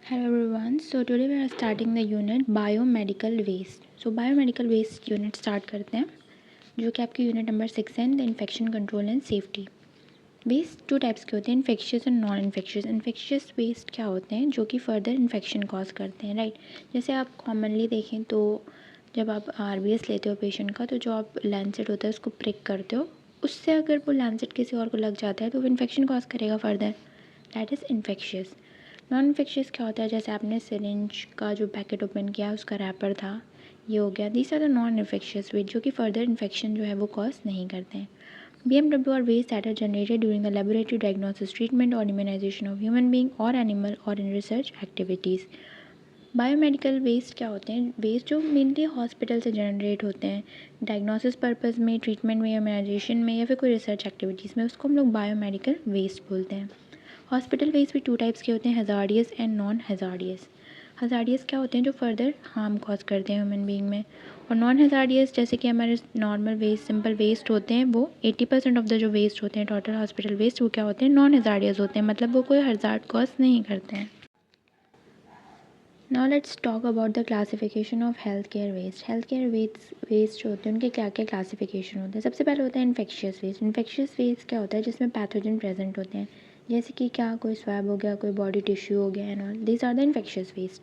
Hello everyone. So today we are starting the unit biomedical waste. So biomedical waste unit start करते हैं जो कि आपकी unit number 6 है, the infection control and safety. Waste two types के होते हैं, infectious and non infectious. Infectious waste क्या होते हैं जो कि फर्दर इन्फेक्शन कॉज करते हैं, राइट। जैसे आप कॉमनली देखें तो जब आप RBS लेते हो पेशेंट का, तो जो आप लैंसेट होता है उसको प्रिक करते हो, उससे अगर वो लैंसेट किसी और को लग जाता है तो वो इन्फेक्शन कॉज करेगा further, that is infectious. Non infectious क्या होता है, जैसे आपने सिरिंज का जो पैकेट ओपन किया उसका रैपर था, ये हो गया। These are the non infectious waste जो कि फर्दर इन्फेक्शन जो है वो कॉज नहीं करते हैं। BMW are waste that are generated during the laboratory diagnosis, treatment और इम्यूनाइजेशन ऑफ ह्यूमन बीइंग और एनिमल और in research activities. Biomedical waste क्या होते हैं, वेस्ट जो मेनली हॉस्पिटल से जनरेट होते हैं डायग्नोसिस पर्पज़ में, ट्रीटमेंट में, इम्यूनाइजेशन में या फिर कोई रिसर्च एक्टिविटीज़ में, उसको हम लोग बायोमेडिकल वेस्ट बोलते हैं। हॉस्पिटल वेस्ट भी टू टाइप्स के होते हैं, hazardous and non hazardous. Hazardous क्या होते हैं जो फर्दर हार्म कॉज करते हैं ह्यूमन बीइंग में, और नॉन हज़ार्डियस जैसे कि हमारे नॉर्मल वेस्ट, सिंपल वेस्ट होते हैं, वो 80% ऑफ द जो वेस्ट होते हैं टोटल हॉस्पिटल वेस्ट, वो क्या होते हैं, नॉन हज़ार्डियस होते हैं, मतलब वो कोई हज़ार्ड कॉज नहीं करते हैं। Now let's talk about the classification of health care waste. Health care waste जो होते हैं उनके क्या क्या क्लासिफिकेशन होते हैं। सबसे पहले होता है इन्फेक्शियस वेस्ट। इन्फेक्शियस वेस्ट क्या होता है, जिसमें पैथोजन प्रेजेंट होते हैं, जैसे कि क्या कोई स्वैब हो गया, कोई बॉडी टिश्यू हो गया and all, this are the infectious waste.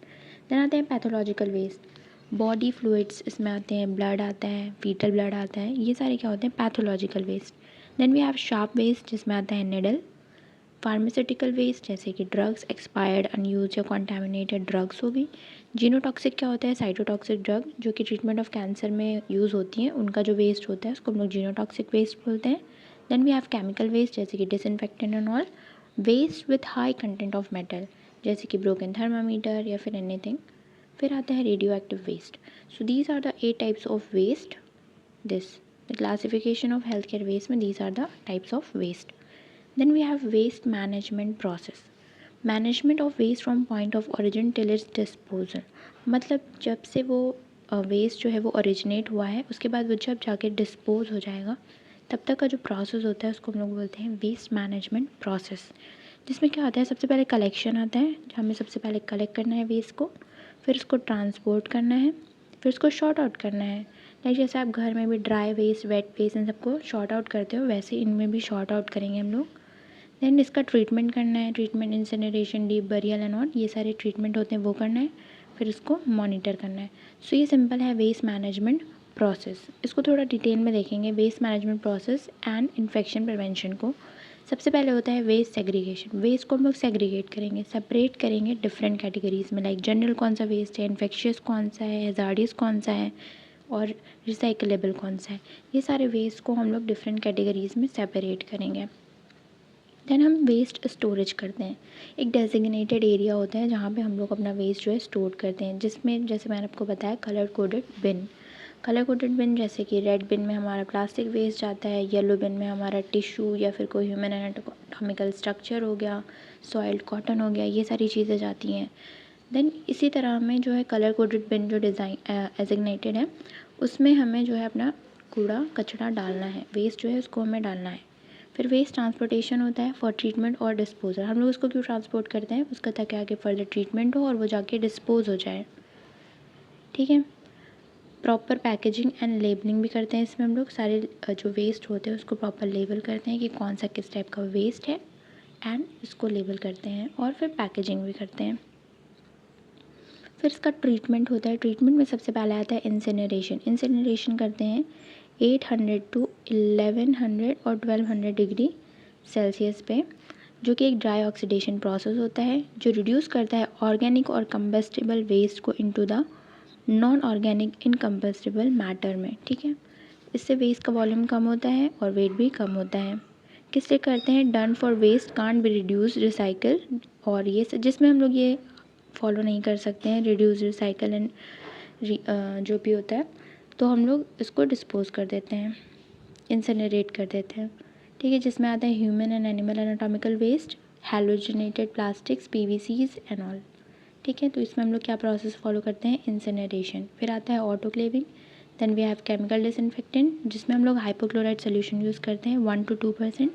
Then आते हैं पैथोलॉजिकल वेस्ट, बॉडी फ्लूइड्स इसमें आते हैं, ब्लड आता है, फीटल ब्लड आता है, ये सारे क्या होते हैं, pathological waste. Then we have sharp waste जिसमें आता है निडल। फार्मास्यूटिकल वेस्ट जैसे कि ड्रग्स, एक्सपायर्ड, अनयूज या कॉन्टामिनेटेड ड्रग्स हो गई। जीनोटॉक्सिक क्या होता है, साइटोटॉक्सिक ड्रग जो कि ट्रीटमेंट ऑफ कैंसर में यूज़ होती हैं, उनका जो वेस्ट होता है उसको हम लोग जीनोटॉक्सिक वेस्ट बोलते हैं। Then we have chemical waste जैसे कि disinfectant and all, waste with high content of metal जैसे कि ब्रोकन थर्मामीटर या फिर एनीथिंग। फिर आता है radioactive waste. So these are the 8 types of waste. This the classification of health care waste में these are the types of waste. Then we have waste management process. Management of waste from point of origin till its disposal. मतलब जब से वो waste जो है वो originate हुआ है, उसके बाद वो जब जाके डिस्पोज हो जाएगा, तब तक का जो प्रोसेस होता है उसको हम लोग बोलते हैं वेस्ट मैनेजमेंट प्रोसेस। जिसमें क्या आता है, सबसे पहले कलेक्शन आता है, हमें सबसे पहले कलेक्ट करना है वेस्ट को, फिर उसको ट्रांसपोर्ट करना है, फिर उसको शॉर्ट आउट करना है। लाइक जैसे आप घर में भी ड्राई वेस्ट, वेट वेस्ट इन सबको शॉर्ट आउट करते हो, वैसे इनमें भी शॉर्ट आउट करेंगे हम लोग। देन इसका ट्रीटमेंट करना है, treatment, incineration, deep burial and all, ये सारे ट्रीटमेंट होते हैं वो करना है, फिर इसको मॉनिटर करना है। सो ये सिंपल है वेस्ट मैनेजमेंट प्रोसेस। इसको थोड़ा डिटेल में देखेंगे, waste management process and infection prevention को। सबसे पहले होता है वेस्ट सेग्रीगेशन। वेस्ट को हम लोग सेग्रीगेट करेंगे, सेपरेट करेंगे डिफरेंट कैटेगरीज में, लाइक जनरल कौन सा वेस्ट है, इन्फेक्शियस कौन सा है, हज़ार्डियस कौन सा है और रिसाइकलेबल कौन सा है। ये सारे वेस्ट को हम लोग डिफरेंट कैटेगरीज में सेपरेट करेंगे। देन हम वेस्ट स्टोरेज करते हैं। एक डेजिग्नेटेड एरिया होता है जहाँ पे हम लोग अपना वेस्ट जो है स्टोर करते हैं, जिसमें जैसे मैंने आपको बताया कलर कोडेड बिन। कलर कोडेड बिन जैसे कि रेड बिन में हमारा प्लास्टिक वेस्ट जाता है, येलो बिन में हमारा टिश्यू या फिर कोई ह्यूमन एनाटॉमिकल स्ट्रक्चर हो गया, सॉइल्ड कॉटन हो गया, ये सारी चीज़ें जाती हैं। देन इसी तरह हमें जो है कलर कोडेड बिन जो डिज़ाइन एजिग्नेटेड है, उसमें हमें जो है अपना कूड़ा कचरा डालना है, वेस्ट जो है उसको हमें डालना है। फिर वेस्ट ट्रांसपोर्टेशन होता है फॉर ट्रीटमेंट और डिस्पोजल। हम लोग उसको क्यों ट्रांसपोर्ट करते हैं, उसका ताकि आगे फर्दर ट्रीटमेंट हो और वो जाके डिस्पोज हो जाए, ठीक है। प्रॉपर पैकेजिंग एंड लेबलिंग भी करते हैं इसमें हम लोग, सारे जो वेस्ट होते हैं उसको प्रॉपर लेबल करते हैं कि कौन सा किस टाइप का वेस्ट है, एंड इसको लेबल करते हैं और फिर पैकेजिंग भी करते हैं। फिर इसका ट्रीटमेंट होता है। ट्रीटमेंट में सबसे पहले आता है इंसिनरेशन। इंसिनरेशन करते हैं 800 टू 1100 और 1200 डिग्री सेल्सियस पे, जो कि एक ड्राई ऑक्सीडेशन प्रोसेस होता है जो रिड्यूस करता है ऑर्गेनिक और कंबस्टिबल वेस्ट को into the non organic इनकम्बस्टिबल matter में, ठीक है। इससे वेस्ट का वॉल्यूम कम होता है और वेट भी कम होता है। किस लिए करते हैं, done for waste can't be reduce recycle, और ये जिसमें हम लोग ये फॉलो नहीं कर सकते हैं रिड्यूस रिसाइकल एंड जो भी होता है, तो हम लोग इसको डिस्पोज कर देते हैं, इंसिनरेट कर देते हैं, ठीक है। जिसमें आता है human and animal anatomical waste, halogenated plastics, PVCs and all, ठीक है। तो इसमें हम लोग क्या प्रोसेस फॉलो करते हैं, इंसिनरेशन। फिर आता है autoclaving. Then we have chemical disinfectant जिसमें हम लोग हाइपोक्लोराइड सोल्यूशन यूज़ करते हैं 1 to 2%।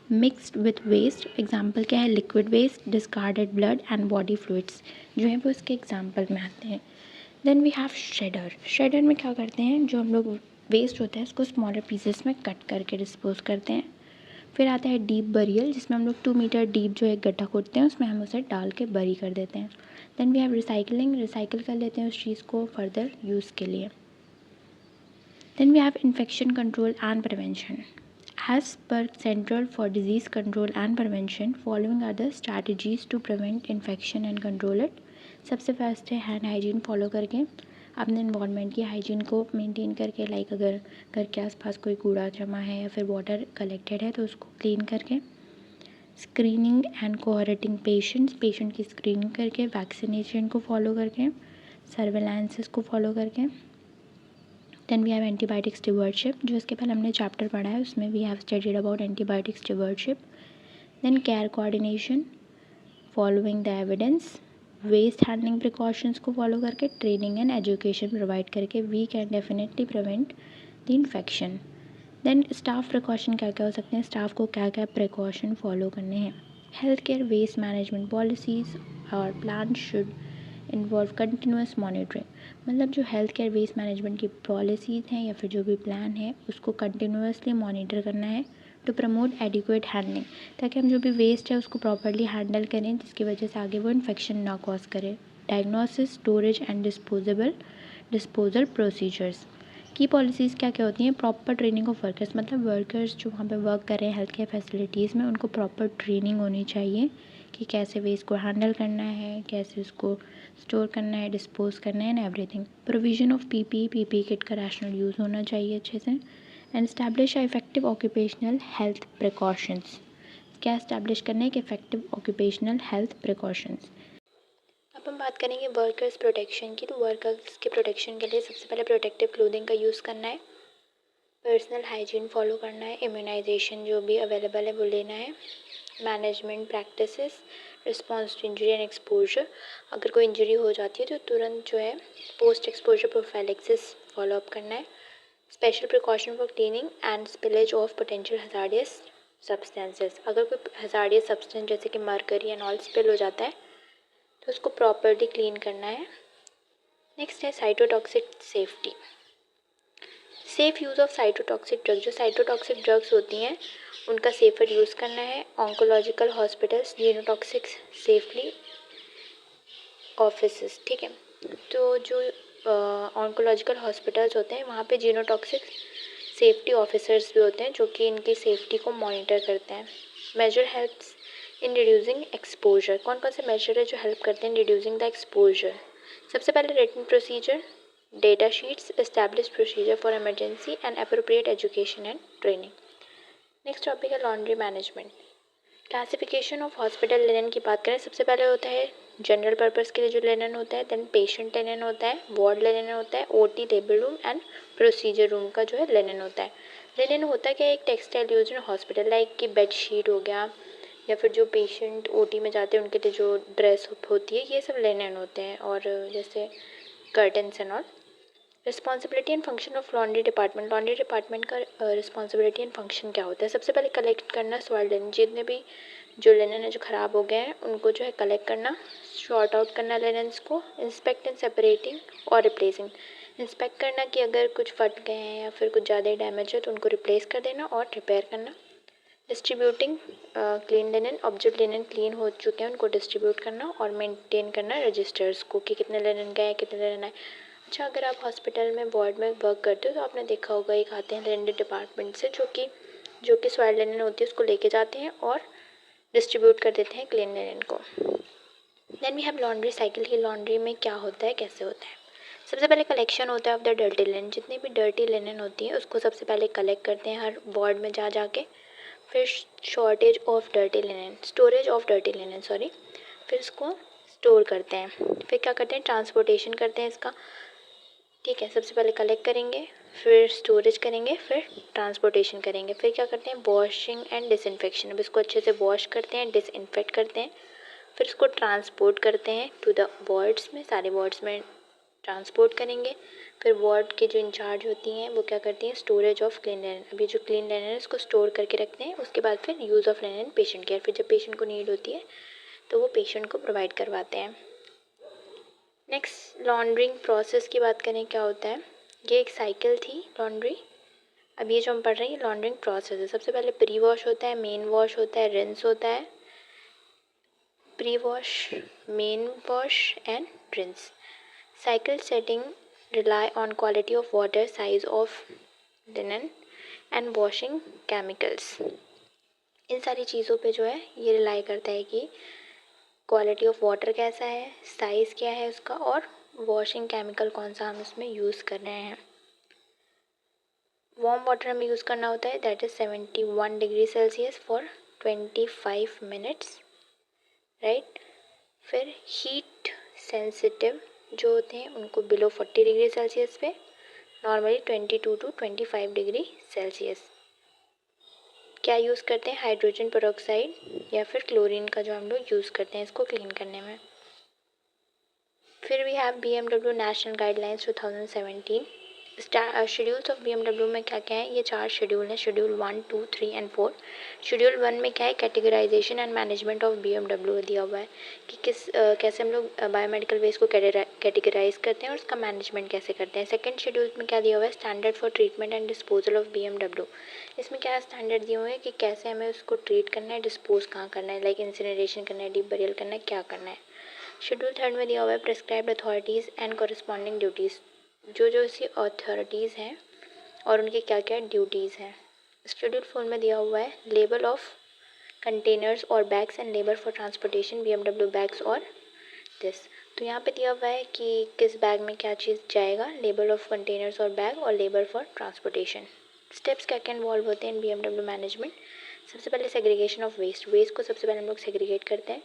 Mixed with waste, example क्या है, liquid waste, discarded blood and body fluids जो है वो इसके एग्जाम्पल में आते हैं। Then we have shredder. Shredder में क्या करते हैं, जो हम लोग वेस्ट होता है उसको स्मॉलर पीसेस में कट करके डिस्पोज करते हैं। फिर आता है डीप बरियल, जिसमें हम लोग 2 मीटर डीप जो एक गड्ढा खोदते हैं उसमें हम उसे डाल के बरी कर देते हैं। Then we have recycling, recycle कर लेते हैं उस चीज़ को फर्दर यूज़ के लिए। Then we have infection control and prevention. As per Central for Disease Control and Prevention, following are the strategies to prevent infection and control it. सबसे first है hand hygiene follow करके, अपने environment की hygiene को maintain करके, like अगर घर के आसपास कोई कूड़ा जमा है या फिर वाटर कलेक्टेड है तो उसको क्लीन करके। Screening and coordinating patients, patient की स्क्रीनिंग करके, वैक्सीनेशन को फॉलो करके, सर्वेलांसेस को फॉलो करके। Then we have antibiotic stewardship, जो इसके पहले हमने चैप्टर पढ़ा है उसमें we have studied about antibiotic stewardship. Then care coordination, following the evidence, waste handling precautions को फॉलो करके, ट्रेनिंग एंड एजुकेशन प्रोवाइड करके we can definitely prevent the infection. Then staff precaution क्या क्या हो सकते हैं, स्टाफ को क्या क्या प्रिकॉशन फॉलो करने हैं। Health care waste management policies और plan should involve continuous monitoring, मतलब जो हेल्थ केयर वेस्ट मैनेजमेंट की पॉलिसीज़ हैं या फिर जो भी प्लान है उसको कंटिन्यूसली मॉनिटर करना है टू प्रमोट एडिक्वेट हैंडलिंग, ताकि हम जो भी वेस्ट है उसको प्रॉपरली हैंडल करें जिसकी वजह से आगे वो इन्फेक्शन ना कॉज करे। Diagnosis, storage and disposal procedures की पॉलिसीज़ क्या क्या होती हैं, प्रॉपर ट्रेनिंग ऑफ वर्कर्स, मतलब वर्कर्स जो वहाँ पे वर्क कर रहे हैं हेल्थ केयर फैसिलिटीज़ में उनको प्रॉपर ट्रेनिंग होनी चाहिए कि कैसे वेस्ट को हैंडल करना है, कैसे उसको स्टोर करना है, डिस्पोज करना है and everything. Provision of PP kit का रैशनल यूज़ होना चाहिए अच्छे से। And establish effective occupational health precautions, क्या इस्टेब्लिश करना है कि इफेक्टिव ऑक्यूपेशनल हेल्थ प्रिकॉशंस। अब हम बात करेंगे वर्कर्स प्रोटेक्शन की, तो वर्कर्स के प्रोटेक्शन के लिए सबसे पहले प्रोटेक्टिव क्लोथिंग का यूज़ करना है, पर्सनल हाइजीन फॉलो करना है, इम्यूनाइजेशन जो भी अवेलेबल है वो लेना है, management practices, response to injury and exposure, अगर कोई इंजरी हो जाती है तो तुरंत जो है post exposure prophylaxis follow up करना है, special precaution for cleaning and spillage of potential hazardous substances, अगर कोई हजार्डियस सब्सटेंस जैसे कि मर्करी एंड ऑल स्पिल हो जाता है तो उसको प्रॉपर्ली क्लीन करना है। नेक्स्ट है cytotoxic safety, safe use of cytotoxic drug, जो साइटोटॉक्सिक ड्रग्स होती हैं उनका सेफर यूज़ करना है। Oncological hospitals, genotoxic safely offices, ठीक है, तो जो ऑन्कोलॉजिकल हॉस्पिटल्स होते हैं वहाँ पे जीनोटॉक्सिक सेफ्टी ऑफिसर्स भी होते हैं जो कि इनकी सेफ्टी को मॉनिटर करते हैं। Measure helps in reducing exposure, कौन कौन से मेजर है जो हेल्प करते हैं रिड्यूसिंग द एक्सपोजर। सबसे पहले written procedure, data sheets, establish procedure for emergency and appropriate education and training. Next topic है laundry management. Classification of hospital linen की बात करें, सबसे पहले होता है जनरल पर्पस के लिए जो लिनन होता है, देन पेशेंट लिनन होता है, वार्ड लिनन होता है, OT labour room and procedure room का जो है लिनन होता है। लिनन होता है क्या, एक textile use in hospital, like कि बेड शीट हो गया या फिर जो पेशेंट ओटी में जाते हैं उनके लिए जो ड्रेस होती है ये सब लिनन होते हैं, और जैसे curtains and all. Responsibility and function of laundry department, laundry department का रिस्पॉन्सिबिलिटी एंड फंक्शन क्या होता है, सबसे पहले कलेक्ट करना सॉइल्ड लिनन, जितने भी जो लिनन है जो ख़राब हो गए हैं उनको जो है कलेक्ट करना, शॉर्ट आउट करना लिनन्स को, इंस्पेक्ट एंड सेपरेटिंग और रिप्लेसिंग, इंस्पेक्ट करना कि अगर कुछ फट गए हैं या फिर कुछ ज़्यादा ही डैमेज है तो उनको रिप्लेस कर देना और रिपेयर करना। Distributing clean linen, object linen clean हो चुके हैं उनको डिस्ट्रीब्यूट करना और मेंटेन करना रजिस्टर्स को कि कितने लिनन गए कितने लिनन आए। अच्छा, अगर आप हॉस्पिटल में वार्ड में वर्क करते हो तो आपने देखा होगा एक आते हैं लिनन डिपार्टमेंट से जो कि सॉइल लिनन होती है उसको लेके जाते हैं और डिस्ट्रीब्यूट कर देते हैं क्लीन लिनन को। Then we have laundry cycle, की लॉन्ड्री में क्या होता है कैसे होता है। सबसे पहले कलेक्शन होता है ऑफ द डर्टी लिनन, जितनी भी डर्टी लिनन होती है उसको सबसे पहले कलेक्ट करते हैं हर वार्ड में जा जाके। फिर shortage of dirty linen, storage of dirty linen sorry, फिर इसको स्टोर करते हैं। फिर क्या करते हैं, ट्रांसपोर्टेशन करते हैं इसका, ठीक है, सबसे पहले कलेक्ट करेंगे, फिर स्टोरेज करेंगे, फिर ट्रांसपोर्टेशन करेंगे, फिर क्या करते हैं वॉशिंग एंड डिसइंफेक्शन, अब इसको अच्छे से वॉश करते हैं, डिसइंफेक्ट करते हैं, फिर इसको ट्रांसपोर्ट करते हैं टू द वार्ड्स में, सारे वार्ड्स में ट्रांसपोर्ट करेंगे। फिर वार्ड के जो इंचार्ज होती हैं वो क्या करती हैं, स्टोरेज ऑफ क्लीन लिनन, अभी जो क्लीन लिनन है उसको स्टोर करके रखते हैं। उसके बाद फिर use of linen patient care, फिर जब पेशेंट को नीड होती है तो वो पेशेंट को प्रोवाइड करवाते हैं। नेक्स्ट लॉन्ड्रिंग प्रोसेस की बात करें क्या होता है। ये एक साइकिल थी लॉन्ड्री, अब ये जो हम पढ़ रहे हैं लॉन्ड्रिंग प्रोसेस है। सबसे पहले प्री वॉश होता है, मेन वॉश होता है, रिंस होता है। Pre wash, main wash and rinse. Cycle setting rely on quality of water, size of linen and washing chemicals। इन सारी चीज़ों पे जो है ये रिलाई करता है कि क्वालिटी ऑफ वाटर कैसा है, साइज़ क्या है उसका, और वॉशिंग केमिकल कौन सा हम इसमें यूज़ कर रहे हैं। वार्म वाटर हमें यूज़ करना होता है, that is 71 degree Celsius for 25 minutes, right. फिर हीट सेंसिटिव जो होते हैं उनको बिलो 40 डिग्री सेल्सियस पे, नॉर्मली 22 टू 25 डिग्री सेल्सियस। क्या यूज़ करते हैं, हाइड्रोजन पेरोक्साइड या फिर क्लोरीन का जो हम लोग यूज़ करते हैं इसको क्लीन करने में। फिर वी we BMW national guidelines 2017। Schedules of BMW में क्या क्या है, ये 4 शेड्यूल हैं, शेड्यूल 1, 2, 3 एंड 4। शेड्यूल 1 में क्या है, categorization and management of BMW दिया हुआ है कि कैसे हम लोग बायोमेडिकल वेस्ट को कैटेगराइज करते हैं और उसका मैनेजमेंट कैसे करते हैं। सेकंड शेड्यूल में क्या दिया हुआ है, standard for treatment and disposal of BMW। इसमें क्या स्टैंडर्ड दिए हुए हैं कि कैसे हमें उसको ट्रीट करना है, डिस्पोज कहाँ करना है, लाइक इंसिनरेशन करना है, डीप बरियल करना है, क्या करना है। शेड्यूल 3 में दिया हुआ है prescribed authorities and corresponding duties, जो इसकी अथॉरिटीज़ हैं और उनकी क्या क्या ड्यूटीज़ हैं। शेड्यूल 4 में दिया हुआ है लेबल ऑफ कंटेनर्स और bags and labour for transportation BMW bags और दिस। तो यहाँ पे दिया हुआ है कि किस बैग में क्या चीज़ जाएगा, लेबल ऑफ कंटेनर्स और बैग और लेबर फॉर ट्रांसपोर्टेशन। स्टेप्स क्या क्या इन्वॉल्व होते हैं इन BMW मैनेजमेंट। सबसे पहले सेग्रीगेशन ऑफ वेस्ट, वेस्ट को सबसे पहले हम लोग सेग्रीगेट करते हैं।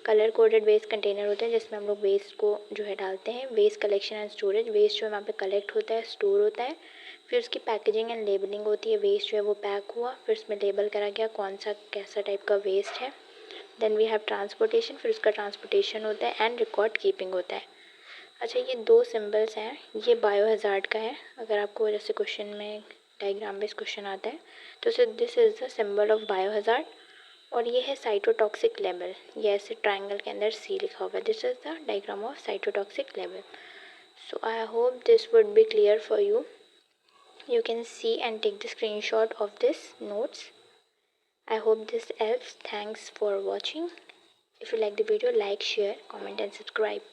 कलर कोडेड वेस्ट कंटेनर होते हैं जिसमें हम लोग वेस्ट को जो है डालते हैं। Waste collection and storage, waste जो है वहाँ पे कलेक्ट होता है, स्टोर होता है। फिर उसकी पैकेजिंग एंड लेबलिंग होती है, वेस्ट जो है वो पैक हुआ, फिर उसमें लेबल करा गया कौन सा कैसा टाइप का वेस्ट है। देन वी हैव ट्रांसपोर्टेशन, फिर उसका ट्रांसपोर्टेशन होता है एंड रिकॉर्ड कीपिंग होता है। अच्छा, ये 2 सिंबल्स हैं, ये बायो हज़ार्ड का है। अगर आपको जैसे क्वेश्चन में डायग्राम बेस्ड क्वेश्चन आता है तो this is the symbol of bio hazard. और ये है साइटोटॉक्सिक लेवल, ये ऐसे ट्रायंगल के अंदर सी लिखा हुआ है, this is the diagram of cytotoxic level. So I hope this would be clear for you. You can see and take the screenshot of this notes. I hope this helps. Thanks for watching. If you like the video, like, share, comment and subscribe.